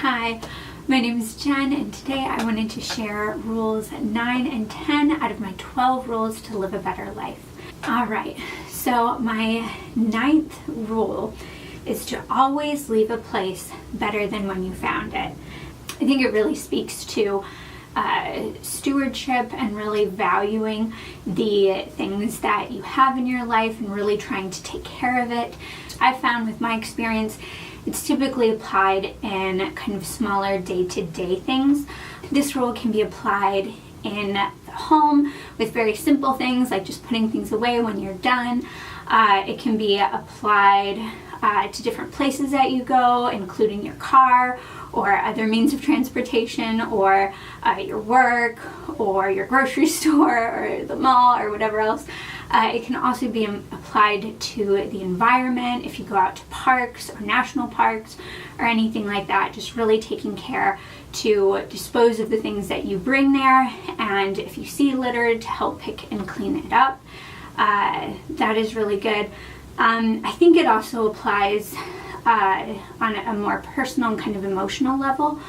Hi, my name is Jen, and today I wanted to share rules 9 and 10 out of my 12 rules to live a better life. Alright, so my 9th rule is to always leave a place better than when you found it. I think it really speaks to stewardship and really valuing the things that you have in your life and really trying to take care of it. I've found with my experience, it's typically applied in kind of smaller day-to-day things. This rule can be applied in the home with very simple things like just putting things away when you're done. It can be applied to different places that you go, including your car or other means of transportation, or your work or your grocery store or the mall or whatever else. It can also be applied to the environment if you go out to parks or national parks or anything like that. Just really taking care to dispose of the things that you bring there, and if you see litter, to help pick and clean it up. That is really good. I think it also applies on a more personal and kind of emotional level.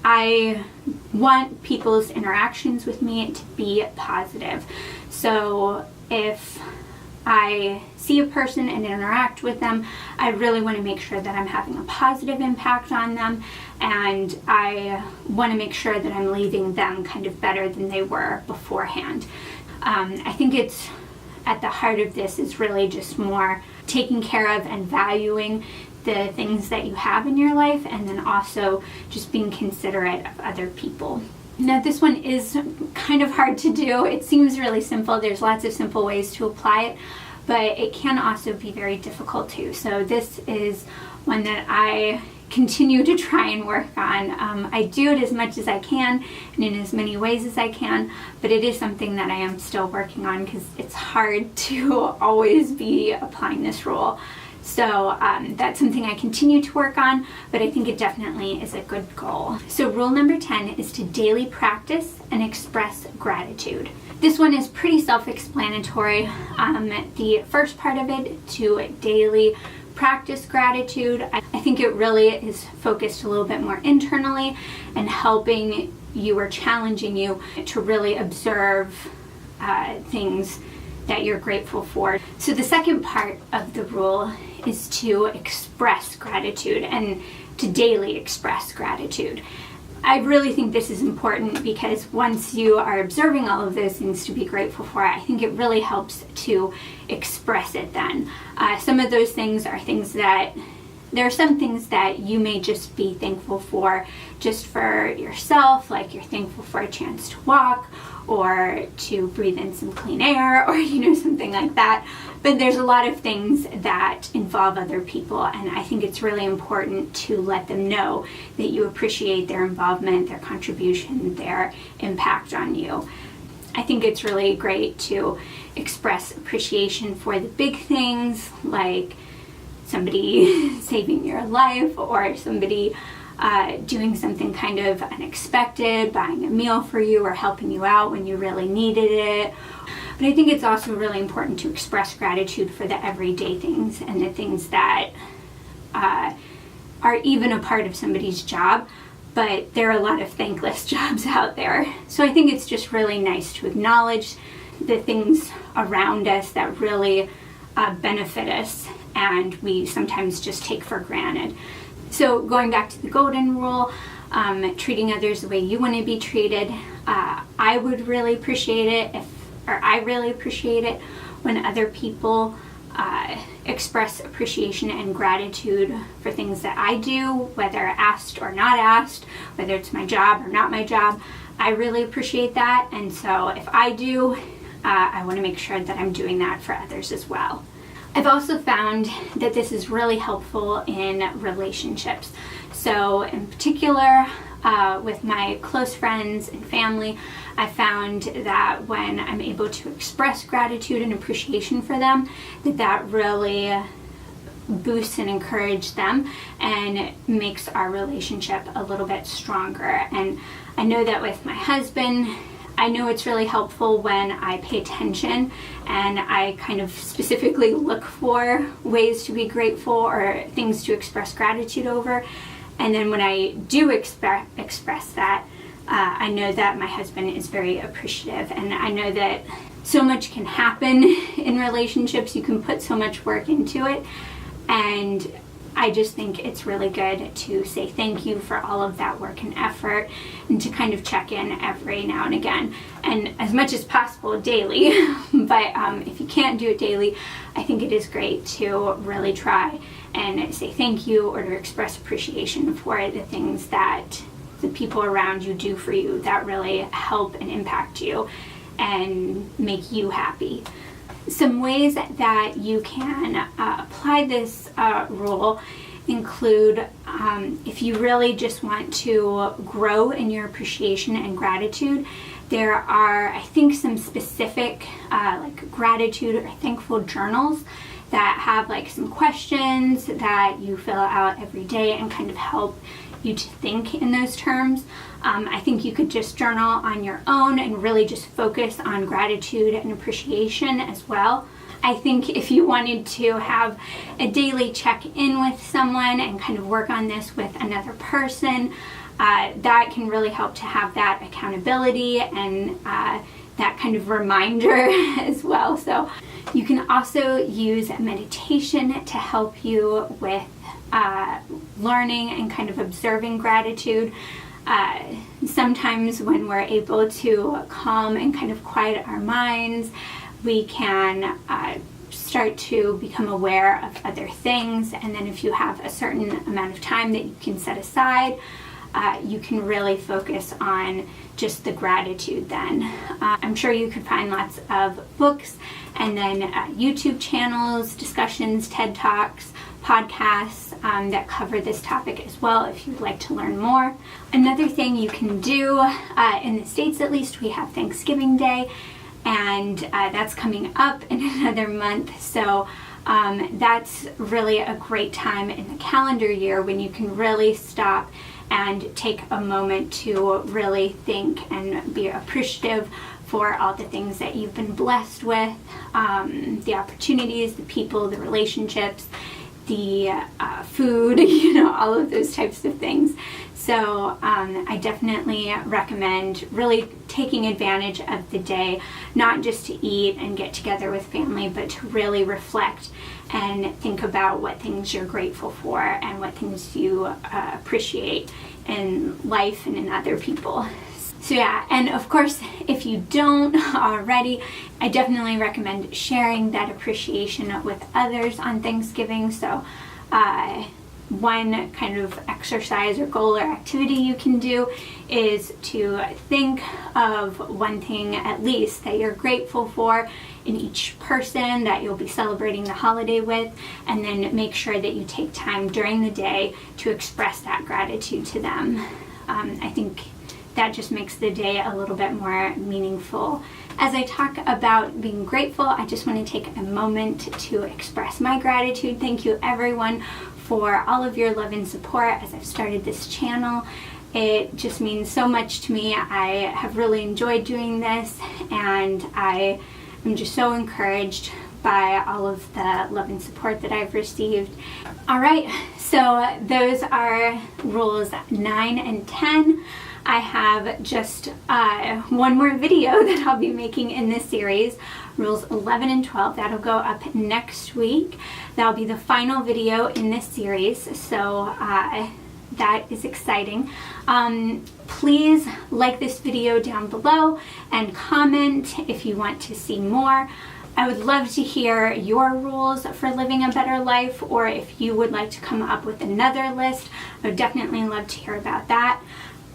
I want people's interactions with me to be positive. So if I see a person and interact with them, I really want to make sure that I'm having a positive impact on them, and I want to make sure that I'm leaving them kind of better than they were beforehand. I think it's at the heart of this is really just more taking care of and valuing the things that you have in your life, and then also just being considerate of other people. Now, this one is kind of hard to do. It seems really simple. There's lots of simple ways to apply it, but it can also be very difficult too. So this is one that I continue to try and work on. I do it as much as I can and in as many ways as I can, but it is something that I am still working on because it's hard to always be applying this rule. So that's something I continue to work on, but I think it definitely is a good goal. So rule number 10 is to daily practice and express gratitude. This one is pretty self-explanatory. The first part of it, to daily practice gratitude, I think it really is focused a little bit more internally and helping you or challenging you to really observe things that you're grateful for. So the second part of the rule is to express gratitude and to daily express gratitude. I really think this is important because once you are observing all of those things to be grateful for, I think it really helps to express it then. Some of those things are things that, there are some things that you may just be thankful for just for yourself, like you're thankful for a chance to walk or to breathe in some clean air or something like that. But there's a lot of things that involve other people, and I think it's really important to let them know that you appreciate their involvement, their contribution, their impact on you. I think it's really great to express appreciation for the big things, like somebody saving your life or somebody doing something kind of unexpected, buying a meal for you or helping you out when you really needed it. But I think it's also really important to express gratitude for the everyday things and the things that are even a part of somebody's job, but there are a lot of thankless jobs out there. So I think it's just really nice to acknowledge the things around us that really benefit us and we sometimes just take for granted. So going back to the golden rule, treating others the way you want to be treated, I really appreciate it when other people express appreciation and gratitude for things that I do, whether asked or not asked, whether it's my job or not my job. I really appreciate that, and so if I do, I want to make sure that I'm doing that for others as well. I've also found that this is really helpful in relationships. So in particular, with my close friends and family, I found that when I'm able to express gratitude and appreciation for them, that really boosts and encourages them and makes our relationship a little bit stronger. And I know that with my husband, I know it's really helpful when I pay attention and I kind of specifically look for ways to be grateful or things to express gratitude over. And then when I do express that, I know that my husband is very appreciative, and I know that so much can happen in relationships. You can put so much work into it, and I just think it's really good to say thank you for all of that work and effort, and to kind of check in every now and again, and as much as possible daily. But if you can't do it daily, I think it is great to really try and say thank you, or to express appreciation for the things that the people around you do for you that really help and impact you and make you happy. Some ways that you can apply this rule include, if you really just want to grow in your appreciation and gratitude, there are, I think, some specific like gratitude or thankful journals that have like some questions that you fill out every day and kind of help you to think in those terms. I think you could just journal on your own and really just focus on gratitude and appreciation as well. I think if you wanted to have a daily check-in with someone and kind of work on this with another person, that can really help to have that accountability and that kind of reminder as well. So you can also use meditation to help you with learning and kind of observing gratitude. Sometimes when we're able to calm and kind of quiet our minds, we can start to become aware of other things. And then if you have a certain amount of time that you can set aside, you can really focus on just the gratitude then. I'm sure you could find lots of books and then YouTube channels, discussions, TED Talks, podcasts that cover this topic as well if you'd like to learn more. Another thing you can do, in the States at least, we have Thanksgiving Day, and that's coming up in another month. So that's really a great time in the calendar year when you can really stop and take a moment to really think and be appreciative for all the things that you've been blessed with, the opportunities, the people, the relationships, the food, all of those types of things. So I definitely recommend really taking advantage of the day, not just to eat and get together with family, but to really reflect and think about what things you're grateful for and what things you appreciate in life and in other people. So yeah, and of course, if you don't already, I definitely recommend sharing that appreciation with others on Thanksgiving. So one kind of exercise or goal or activity you can do is to think of one thing at least that you're grateful for in each person that you'll be celebrating the holiday with, and then make sure that you take time during the day to express that gratitude to them. I think that just makes the day a little bit more meaningful. As I talk about being grateful, I just want to take a moment to express my gratitude. Thank you everyone for all of your love and support as I've started this channel. It just means so much to me. I have really enjoyed doing this, and I am just so encouraged by all of the love and support that I've received. All right, so those are rules 9 and 10. I have just one more video that I'll be making in this series, rules 11 and 12. That'll go up next week. That'll be the final video in this series, so that is exciting. Please like this video down below and comment if you want to see more. I would love to hear your rules for living a better life, or if you would like to come up with another list, I would definitely love to hear about that.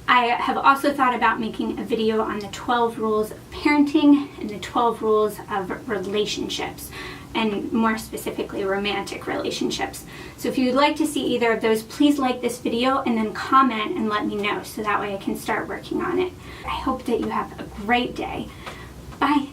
I have also thought about making a video on the 12 rules of parenting and the 12 rules of relationships, and more specifically romantic relationships. So if you'd like to see either of those, please like this video and then comment and let me know so that way I can start working on it. I hope that you have a great day. Bye.